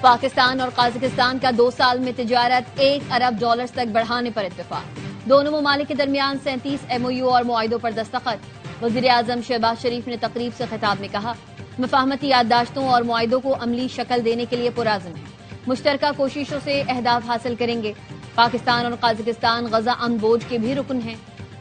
پاکستان اور قازقستان کا 2 سال میں تجارت $1 ارب تک بڑھانے پر اتفاق۔ دونوں ممالک کے درمیان 37 MOU اور معاہدوں پر دستخط۔ وزیر اعظم شہباز شریف نے تقریب سے خطاب میں کہا، مفاہمتی یادداشتوں اور معاہدوں کو عملی شکل دینے کے لیے پرعزم ہیں۔ مشترکہ کوششوں سے اہداف حاصل کریں گے۔ پاکستان اور قازقستان غزہ امن بورڈ کے بھی رکن ہیں۔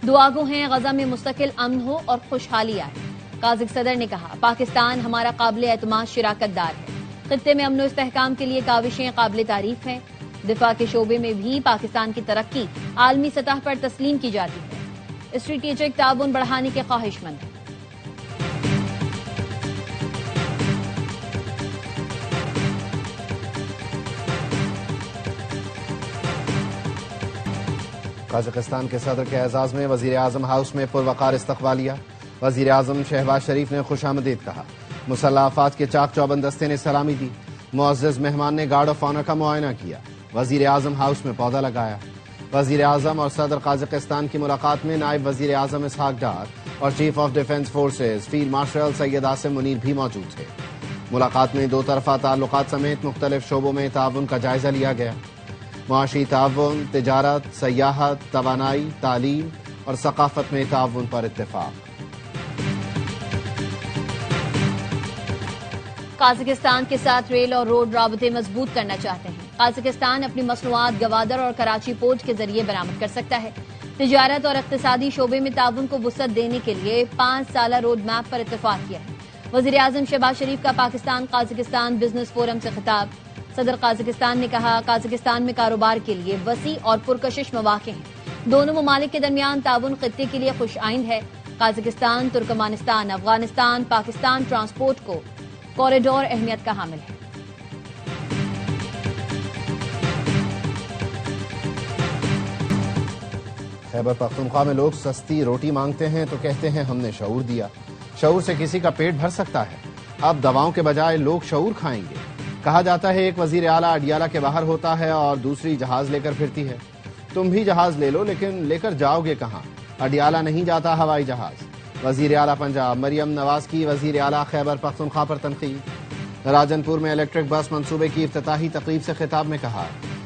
دعا گو ہیں غزہ میں مستقل امن ہو اور خوشحالی آئے۔ قازق صدر نے کہا، پاکستان ہمارا قابل اعتماد شراکت دار ہے۔ خطے میں امن و استحکام کے لیے کاوشیں قابل تعریف ہیں۔ دفاع کے شعبے میں بھی پاکستان کی ترقی عالمی سطح پر تسلیم کی جاتی ہے۔ اسٹریٹجک تعاون بڑھانے کے خواہش مند ہیں۔ قازقستان کے صدر کے اعزاز میں وزیر اعظم ہاؤس میں پروقار استقبالیہ۔ وزیر اعظم شہباز شریف نے خوش آمدید کہا۔ مسلح افواج کے چاق چوبند دستے نے سلامی دی۔ معزز مہمان نے گارڈ آف آنر کا معائنہ کیا۔ وزیر اعظم ہاؤس میں پودا لگایا۔ وزیر اعظم اور صدر قازقستان کی ملاقات میں نائب وزیر اعظم اسحاق ڈار اور chief of defence forces field marshal Syed Asim Munir بھی موجود تھے۔ ملاقات میں دو طرفہ تعلقات سمیت مختلف شعبوں میں تعاون کا جائزہ لیا گیا۔ معاشی تعاون، تجارت، سیاحت، توانائی، تعلیم اور ثقافت میں تعاون پر اتفاق۔ قازقستان کے ساتھ ریل اور روڈ رابطے مضبوط کرنا چاہتے ہیں۔ قازقستان اپنی مصنوعات گوادر اور کراچی پورٹ کے ذریعے برآمد کر سکتا ہے۔ تجارت اور اقتصادی شعبے میں تعاون کو وسعت دینے کے لیے 5 سالہ روڈ میپ پر اتفاق کیا ہے۔ وزیر اعظم شہباز شریف کا پاکستان قازقستان بزنس فورم سے خطاب۔ صدر قازقستان نے کہا، قازقستان میں کاروبار کے لیے وسیع اور پرکشش مواقع ہیں۔ دونوں ممالک کے درمیان تعاون خطے کے لیے خوش آئند ہے۔ Kazakhstan, Turkmenistan, Afghanistan, Pakistan transport کو کوریڈور اہمیت کا حامل ہے۔ خیبر پختونخوا میں لوگ سستی روٹی مانگتے ہیں تو کہتے ہیں ہم نے شعور دیا۔ شعور سے کسی کا پیٹ بھر سکتا ہے۔ اب دواؤں کے بجائے لوگ شعور کھائیں گے۔ کہا جاتا ہے ایک وزیر اعلیٰ اڈیالہ کے باہر ہوتا ہے اور دوسری جہاز لے کر پھرتی ہے۔ تم بھی جہاز لے لو، لیکن لے کر جاؤ گے کہاں؟ اڈیالہ نہیں جاتا ہوائی جہاز۔ وزیر اعلیٰ پنجاب مریم نواز کی وزیر اعلیٰ خیبر پختونخوا پر تنقید۔ راجن پور میں الیکٹرک بس منصوبے کی افتتاحی تقریب سے خطاب میں کہا،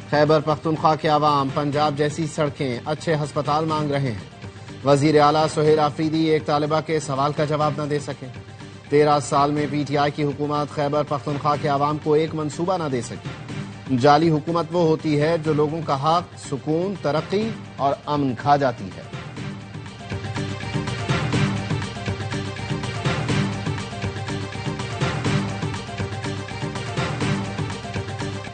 خیبر پختونخوا کے عوام پنجاب جیسی سڑکیں، اچھے ہسپتال مانگ رہے ہیں۔ وزیر اعلیٰ سہیل آفریدی ایک طالبہ کے سوال کا جواب نہ دے سکے۔ 13 سال میں پی ٹی آئی کی حکومت خیبر پختونخوا کے عوام کو ایک منصوبہ نہ دے سکی۔ جعلی حکومت وہ ہوتی ہے جو لوگوں کا حق، سکون، ترقی اور امن کھا جاتی ہے۔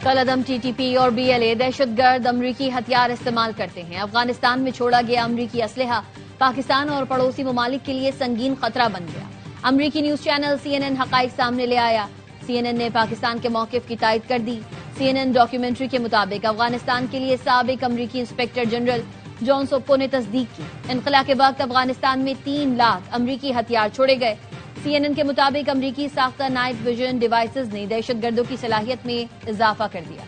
کالعدم ٹی ٹی پی اور BLA دہشت گرد امریکی ہتھیار استعمال کرتے ہیں۔ افغانستان میں چھوڑا گیا امریکی اسلحہ پاکستان اور پڑوسی ممالک کے لیے سنگین خطرہ بن گیا۔ امریکی نیوز چینل CNN حقائق سامنے لے آیا۔ CNN نے پاکستان کے موقف کی تائید کر دی۔ CNN ڈاکیومنٹری کے مطابق افغانستان کے لیے سابق امریکی انسپکٹر جنرل جان سوپو نے تصدیق کی۔ انخلا کے وقت افغانستان میں 3 لاکھ امریکی ہتھیار چھوڑے گئے۔ CNN کے مطابق امریکی ساختہ نائٹ ویژن ڈیوائسز نے دہشت گردوں کی صلاحیت میں اضافہ کر دیا۔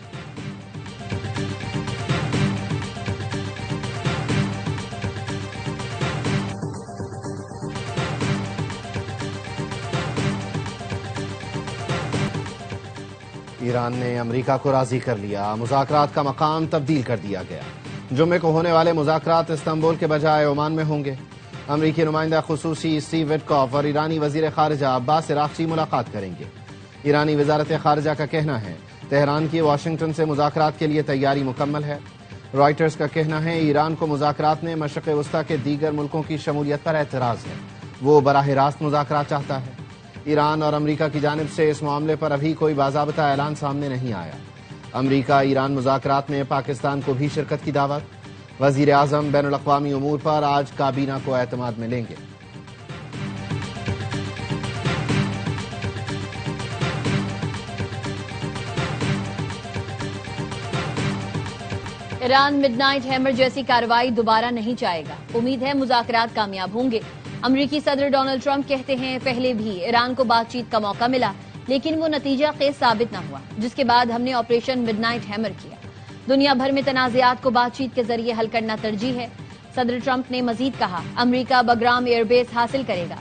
ایران نے امریکہ کو راضی کر لیا۔ مذاکرات کا مقام تبدیل کر دیا گیا۔ جمعے کو ہونے والے مذاکرات استنبول کے بجائے عمان میں ہوں گے۔ امریکی نمائندہ خصوصی اسٹیو وٹکاف اور ایرانی وزیر خارجہ عباس عراقچی ملاقات کریں گے۔ ایرانی وزارت خارجہ کا کہنا ہے تہران کی واشنگٹن سے مذاکرات کے لیے تیاری مکمل ہے۔ رائٹرز کا کہنا ہے ایران کو مذاکرات میں مشرق وسطیٰ کے دیگر ملکوں کی شمولیت پر اعتراض ہے۔ وہ براہ راست مذاکرات چاہتا ہے۔ ایران اور امریکہ کی جانب سے اس معاملے پر ابھی کوئی باضابطہ اعلان سامنے نہیں آیا۔ امریکہ ایران مذاکرات میں پاکستان کو بھی شرکت کی دعوت۔ وزیر اعظم بین الاقوامی امور پر آج کابینہ کو اعتماد میں لیں گے۔ ایران مڈ نائٹ ہیمر جیسی کارروائی دوبارہ نہیں چاہے گا۔ امید ہے مذاکرات کامیاب ہوں گے۔ امریکی صدر ڈونلڈ ٹرمپ کہتے ہیں پہلے بھی ایران کو بات چیت کا موقع ملا، لیکن وہ نتیجہ خیز ثابت نہ ہوا، جس کے بعد ہم نے آپریشن مڈ نائٹ ہیمر کیا۔ دنیا بھر میں تنازعات کو بات چیت کے ذریعے حل کرنا ترجیح ہے۔ صدر ٹرمپ نے مزید کہا، امریکہ بگرام ایئر بیس حاصل کرے گا،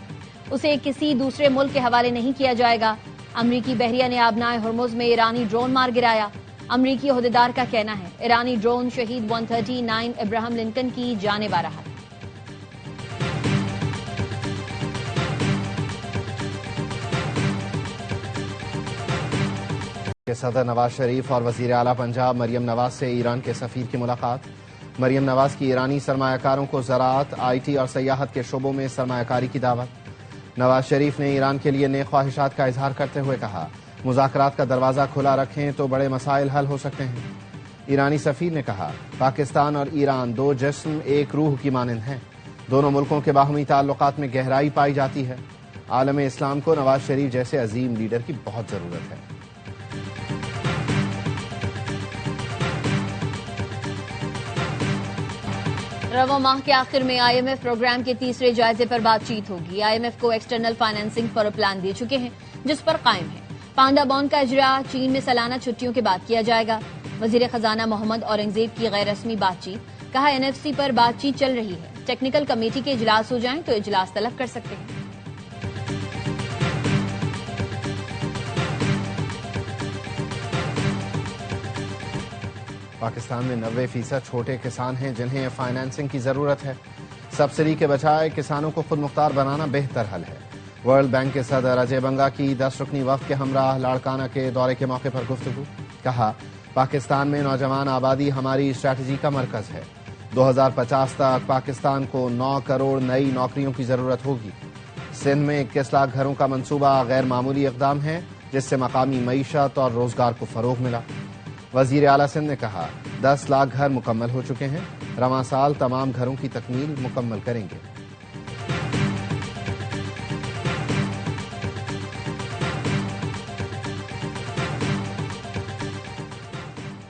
اسے کسی دوسرے ملک کے حوالے نہیں کیا جائے گا۔ امریکی بحریہ نے آبنائے ہرمز میں ایرانی ڈرون مار گرایا. امریکی عہدیدار کا کہنا ہے ایرانی ڈرون شہید 139 ابراہم لنکن کی جانب آ رہا تھا. صدر نواز شریف اور وزیر اعلیٰ پنجاب مریم نواز سے ایران کے سفیر کی ملاقات. مریم نواز کی ایرانی سرمایہ کاروں کو زراعت، آئی ٹی اور سیاحت کے شعبوں میں سرمایہ کاری کی دعوت. نواز شریف نے ایران کے لیے نیک خواہشات کا اظہار کرتے ہوئے کہا مذاکرات کا دروازہ کھلا رکھیں تو بڑے مسائل حل ہو سکتے ہیں. ایرانی سفیر نے کہا پاکستان اور ایران دو جسم ایک روح کی مانند ہیں. دونوں ملکوں کے باہمی تعلقات میں گہرائی پائی جاتی ہے. عالم اسلام کو نواز شریف جیسے عظیم لیڈر کی بہت ضرورت ہے. رواں ماہ کے آخر میں آئی ایم ایف پروگرام کے تیسرے جائزے پر بات چیت ہوگی. آئی ایم ایف کو ایکسٹرنل فائنینسنگ پر پلان دے چکے ہیں جس پر قائم ہے. پانڈا بانڈ کا اجراء چین میں سالانہ چھٹیوں کے بعد کیا جائے گا. وزیر خزانہ محمد اورنگزیب کی غیر رسمی بات چیت. کہا این ایف سی پر بات چیت چل رہی ہے. ٹیکنیکل کمیٹی کے اجلاس ہو جائیں تو اجلاس طلب کر سکتے ہیں. پاکستان میں 90% چھوٹے کسان ہیں جنہیں فائنانسنگ کی ضرورت ہے. سبسڈی کے بجائے کسانوں کو خود مختار بنانا بہتر حل ہے. ورلڈ بینک کے صدر اجے بنگا کی 10 رکنی وفد کے ہمراہ لاڑکانہ کے دورے کے موقع پر گفتگو. کہا پاکستان میں نوجوان آبادی ہماری اسٹریٹجی کا مرکز ہے. 2050 تک پاکستان کو 9 کروڑ نئی نوکریوں کی ضرورت ہوگی. سندھ میں 21 لاکھ گھروں کا منصوبہ غیر معمولی اقدام ہے جس سے مقامی معیشت اور روزگار کو فروغ ملا. وزیر اعلیٰ سندھ نے کہا 10 لاکھ گھر مکمل ہو چکے ہیں. رواں سال تمام گھروں کی تکمیل مکمل کریں گے.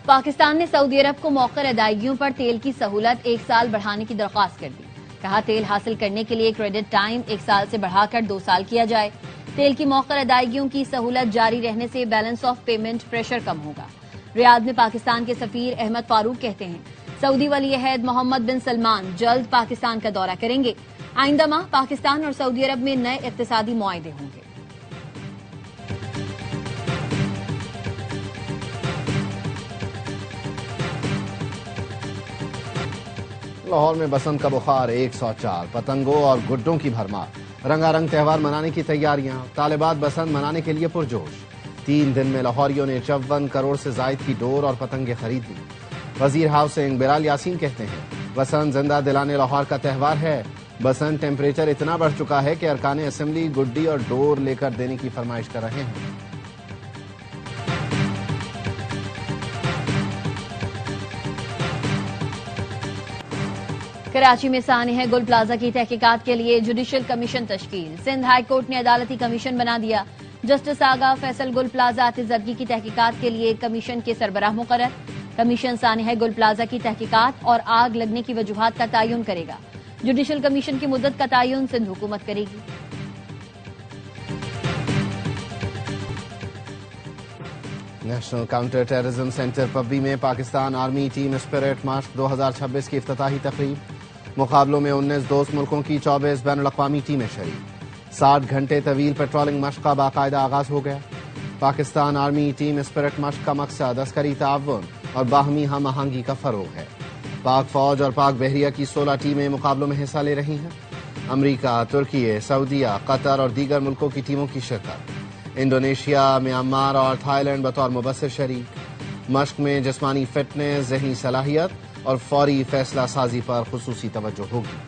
پاکستان نے سعودی عرب کو موخر ادائیگیوں پر تیل کی سہولت 1 سال بڑھانے کی درخواست کر دی. کہا تیل حاصل کرنے کے لیے کریڈٹ ٹائم 1 سال سے بڑھا کر 2 سال کیا جائے. تیل کی موخر ادائیگیوں کی سہولت جاری رہنے سے بیلنس آف پیمنٹ پریشر کم ہوگا. ریاض میں پاکستان کے سفیر احمد فاروق کہتے ہیں سعودی ولی عہد محمد بن سلمان جلد پاکستان کا دورہ کریں گے. آئندہ ماہ پاکستان اور سعودی عرب میں نئے اقتصادی معاہدے ہوں گے. لاہور میں بسنت کا بخار 104، پتنگوں اور گڈوں کی بھرمار. رنگا رنگ تہوار منانے کی تیاریاں. طالبات بسنت منانے کے لیے پرجوش. 3 دن میں لاہوریوں نے 54 کروڑ سے زائد کی ڈور اور پتنگیں خرید لی. وزیر ہاؤسنگ بلال یاسین کہتے ہیں بسنت زندہ دلانے لاہور کا تہوار ہے. بسنت ٹیمپریچر اتنا بڑھ چکا ہے کہ ارکان اسمبلی گڈی اور ڈور لے کر دینے کی فرمائش کر رہے ہیں. کراچی میں سانحہ گل پلازا کی تحقیقات کے لیے جوڈیشل کمیشن تشکیل. سندھ ہائی کورٹ نے عدالتی کمیشن بنا دیا. جسٹس آغا فیصل گل پلازا آتشزدگی کی تحقیقات کے لیے کمیشن کے سربراہ مقرر. کمیشن سانحہ گل پلازا کی تحقیقات اور آگ لگنے کی وجوہات کا تعین کرے گا. جوڈیشل کمیشن کی مدت کا تعین سندھ حکومت کرے گی. National counter terrorism centre Pabbi میں Pakistan army team spirit March 2026 کی افتتاحی تقریب. مقابلوں میں 19 دوست ملکوں کی 24 بین الاقوامی ٹیمیں شریک. 60 گھنٹے طویل پیٹرولنگ مشق کا باقاعدہ آغاز ہو گیا. پاکستان آرمی ٹیم اسپرٹ مشق کا مقصد عسکری تعاون اور باہمی ہم آہنگی کا فروغ ہے. پاک فوج اور پاک بحریہ کی 16 ٹیمیں مقابلوں میں حصہ لے رہی ہیں. امریکہ، ترکی، سعودیہ، قطر اور دیگر ملکوں کی ٹیموں کی شرکت. انڈونیشیا، میانمار اور تھائی لینڈ بطور مبصر شریک. مشق میں جسمانی فٹنس، ذہنی صلاحیت اور فوری فیصلہ سازی پر خصوصی توجہ ہوگی.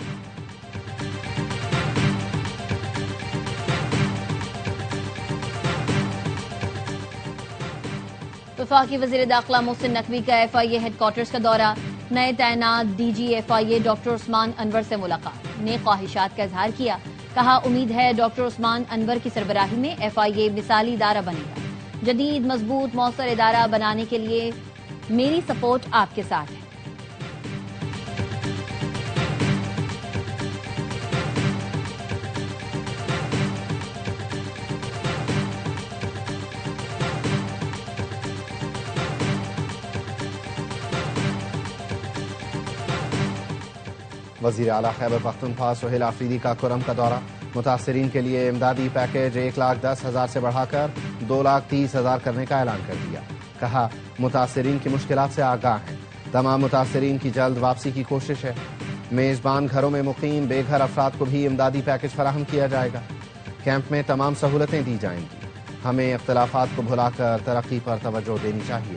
وفاقی وزیر داخلہ محسن نقوی کا ایف آئی اے ہیڈ کوارٹرز کا دورہ. نئے تعینات ڈی جی ایف آئی اے ڈاکٹر عثمان انور سے ملاقات. نیک خواہشات کا اظہار کیا. کہا امید ہے ڈاکٹر عثمان انور کی سربراہی میں ایف آئی اے مثالی ادارہ بنے گا. جدید، مضبوط، مؤثر ادارہ بنانے کے لیے میری سپورٹ آپ کے ساتھ ہے. وزیر اعلیٰ خیبر پختونخوا سہیل آفریدی کا کرم کا دورہ. متاثرین کے لیے امدادی پیکیج 1,10,000 سے بڑھا کر 2,30,000 کرنے کا اعلان کر دیا. کہا متاثرین کی مشکلات سے آگاہ ہیں. تمام متاثرین کی جلد واپسی کی کوشش ہے. میزبان گھروں میں مقیم بے گھر افراد کو بھی امدادی پیکیج فراہم کیا جائے گا. کیمپ میں تمام سہولتیں دی جائیں گی. ہمیں اختلافات کو بھلا کر ترقی پر توجہ دینی چاہیے.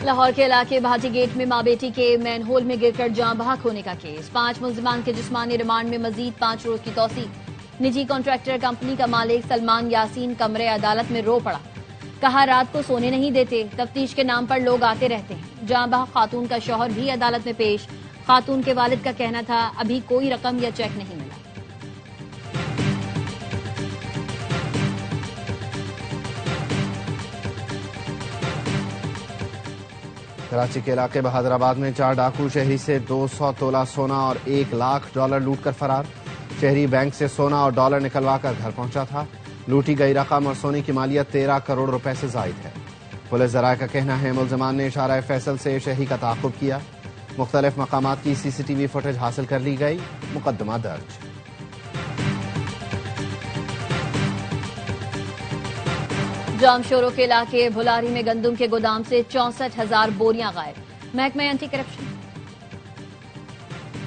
لاہور کے علاقے بھاٹی گیٹ میں ماں بیٹی کے مین ہول میں گر کر جاں بحق ہونے کا کیس. 5 ملزمان کے جسمانی ریمانڈ میں مزید 5 روز کی توسیع. نجی کانٹریکٹر کمپنی کا مالک سلمان یاسین کمرے عدالت میں رو پڑا. کہا رات کو سونے نہیں دیتے, تفتیش کے نام پر لوگ آتے رہتے ہیں. جاں بحق خاتون کا شوہر بھی عدالت میں پیش. خاتون کے والد کا کہنا تھا ابھی کوئی رقم یا چیک نہیں ملا. کراچی کے علاقے بہادر آباد میں 4 ڈاکو شہری سے 200 تولہ سونا اور $1,00,000 لوٹ کر فرار. شہری بینک سے سونا اور ڈالر نکلوا کر گھر پہنچا تھا. لوٹی گئی رقم اور سونے کی مالیت 13 کروڑ روپے سے زائد ہے. پولیس ذرائع کا کہنا ہے ملزمان نے اشارہ فیصل سے شہری کا تعاقب کیا. مختلف مقامات کی CCTV فوٹیج حاصل کر لی گئی. مقدمہ درج. جام شورو کے علاقے بھلاری میں گندم کے گودام سے 64,000 بوریاں غائب. محکمہ اینٹی کرپشن.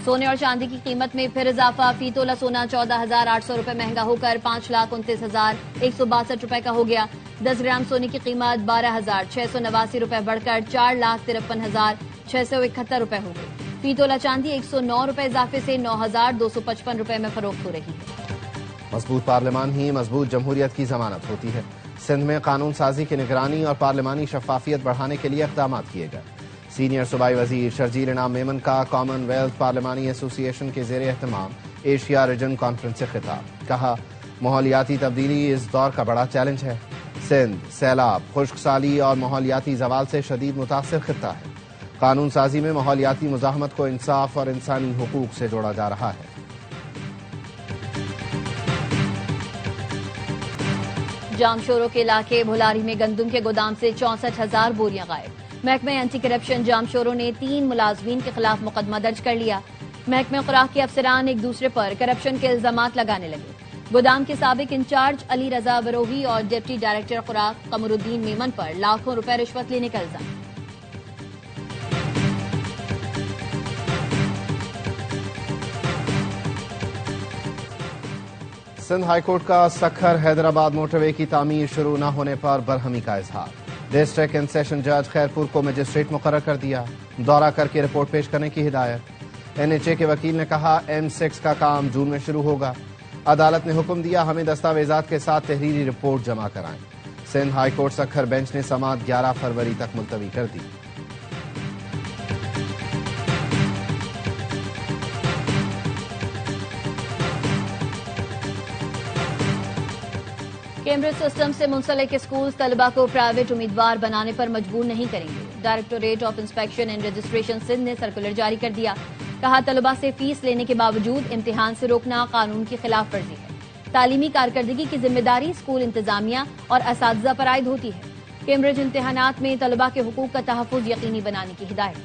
سونے اور چاندی کی قیمت میں پھر اضافہ. فی تولہ سونا 14,800 روپے مہنگا ہو کر 5,29,162 روپے کا ہو گیا. 10 گرام سونے کی قیمت 12,689 روپے بڑھ کر 4,53,671 روپے ہو گئی. فی تولہ چاندی 109 روپے اضافے سے 9,255 روپے میں فروخت ہو رہی ہے. مضبوط پارلیمان ہی مضبوط جمہوریت کی ضمانت ہوتی ہے. سندھ میں قانون سازی کی نگرانی اور پارلیمانی شفافیت بڑھانے کے لیے اقدامات کیے گئے. سینئر صوبائی وزیر شرجیل انعام میمن کا کامن ویلتھ پارلیمانی ایسوسی ایشن کے زیر اہتمام ایشیا ریجن کانفرنس سے خطاب. کہا ماحولیاتی تبدیلی اس دور کا بڑا چیلنج ہے. سندھ سیلاب, خشک سالی اور ماحولیاتی زوال سے شدید متاثر خطہ ہے. قانون سازی میں ماحولیاتی مزاحمت کو انصاف اور انسانی حقوق سے جوڑا جا رہا ہے. جام شورو کے علاقے بھلاری میں گندم کے گودام سے 64,000 بوریاں غائب. محکمہ اینٹی کرپشن جام شورو نے 3 ملازمین کے خلاف مقدمہ درج کر لیا. محکمہ خوراک کے افسران ایک دوسرے پر کرپشن کے الزامات لگانے لگے. گودام کے سابق انچارج علی رضا بروہی اور ڈپٹی ڈائریکٹر خوراک قمر الدین میمن پر لاکھوں روپے رشوت لینے کا الزام. سندھ ہائی کورٹ کا سکھر حیدرآباد موٹر وے کی تعمیر شروع نہ ہونے پر برہمی کا اظہار. ڈسٹرکٹ اینڈ سیشن جج خیرپور کو مجسٹریٹ مقرر کر دیا. دورہ کر کے رپورٹ پیش کرنے کی ہدایت. NHA کے وکیل نے کہا M6 کا کام جون میں شروع ہوگا. عدالت نے حکم دیا ہمیں دستاویزات کے ساتھ تحریری رپورٹ جمع کرائیں. Sindh high court Sukkur bench نے سماعت 11 فروری تک ملتوی کر دی. کیمبرج سسٹم سے منسلک اسکولز طلبہ کو پرائیویٹ امیدوار بنانے پر مجبور نہیں کریں گے. Directorate of inspection and registration Sindh نے سرکولر جاری کر دیا. کہا طلبہ سے فیس لینے کے باوجود امتحان سے روکنا قانون کی خلاف ورزی ہے. تعلیمی کارکردگی کی ذمہ داری اسکول انتظامیہ اور اساتذہ پر عائد ہوتی ہے. کیمبرج امتحانات میں طلبہ کے حقوق کا تحفظ یقینی بنانے کی ہدایت.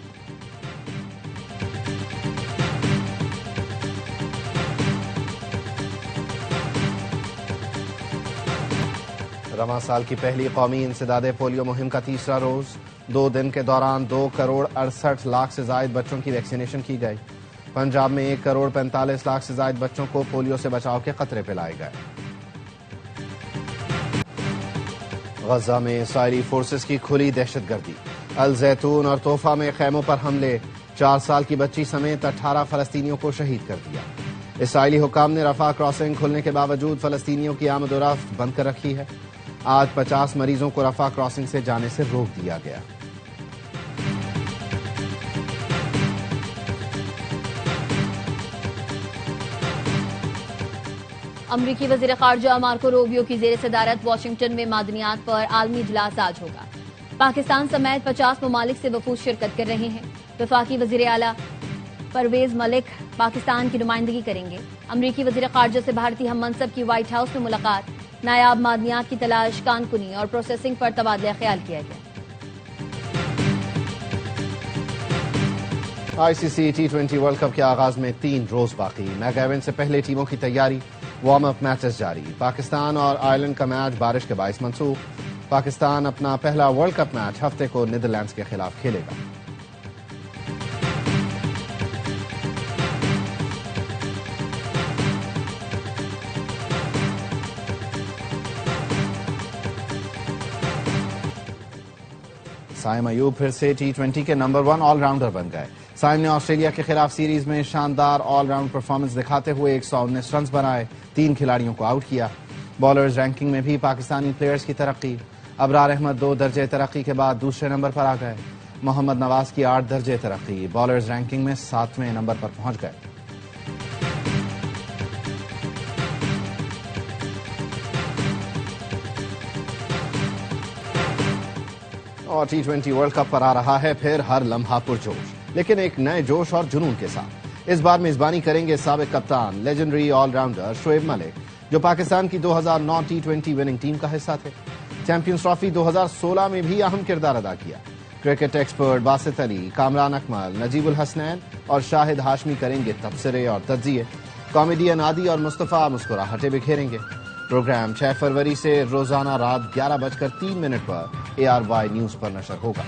رواں سال کی پہلی قومی انسداد پولیو مہم کا تیسرا روز. 2 دن کے دوران 2,68,00,000 سے زائد بچوں کی ویکسینیشن کی گئی. پنجاب میں 1,45,00,000 سے زائد بچوں کو پولیو سے بچاؤ کے قطرے پلائے گئے. غزہ میں اسرائیلی فورسز کی کھلی دہشت گردی. الزیتون اور طوفہ میں خیموں پر حملے. 4 سال کی بچی سمیت 18 فلسطینیوں کو شہید کر دیا. اسرائیلی حکام نے رفح کراسنگ کھلنے کے باوجود فلسطینیوں کی آمد و رفت بند کر رکھی ہے. آج 50 مریضوں کو رفح کراسنگ سے جانے سے روک دیا گیا. امریکی وزیر خارجہ مارکو روبیو کی زیر صدارت واشنگٹن میں معدنیات پر عالمی اجلاس آج ہوگا. پاکستان سمیت 50 ممالک سے وفود شرکت کر رہے ہیں. وفاقی وزیر اعلیٰ پرویز ملک پاکستان کی نمائندگی کریں گے. امریکی وزیر خارجہ سے بھارتی ہم منصب کی وائٹ ہاؤس میں ملاقات. نایاب معدنیات کی تلاش، کان کنی اور پروسیسنگ پر تبادلہ خیال کیا گیا. ICC T20 ورلڈ کپ کے آغاز میں 3 روز باقی. میگا ایونٹ سے پہلے ٹیموں کی تیاری, وارم اپ میچز جاری. پاکستان اور آئرلینڈ کا میچ بارش کے باعث منسوخ. پاکستان اپنا پہلا ورلڈ کپ میچ ہفتے کو نیدرلینڈز کے خلاف کھیلے گا. سائم ایوب پھر سے T20 کے نمبر 1 آل راؤنڈر بن گئے. سائم نے آسٹریلیا کے خلاف سیریز میں شاندار آل راؤنڈ پرفارمنس دکھاتے ہوئے 119 رنز بنائے, 3 کھلاڑیوں کو آؤٹ کیا. بالرز رینکنگ میں بھی پاکستانی پلیئرز کی ترقی. ابرار احمد 2 درجے ترقی کے بعد دوسرے نمبر پر آ گئے. محمد نواز کی 8 درجے ترقی, بالرز رینکنگ میں 7ویں نمبر پر پہنچ گئے. اور T20 ورلڈ کپ پر آ رہا ہے پھر ہر لمحہ پرجوش, لیکن ایک نئے جوش اور جنون کے ساتھ. اس بار میزبانی کریں گے سابق کپتان, legendary all rounder Shoaib Malik, جو پاکستان کی 2009 T20 وننگ ٹیم کا حصہ تھے. چیمپئنز ٹرافی 2016 میں بھی اہم کردار ادا کیا. کرکٹ ایکسپرٹ باسط علی, کامران اکمل, نجیب الحسنین اور شاہد ہاشمی کریں گے تبصرے اور تجزیے. کامیڈین عادی اور مصطفیٰ مسکراہٹیں بکھیریں گے. پروگرام 6 فروری سے روزانہ رات 11:03 پر ARY نیوز پر نشر ہوگا.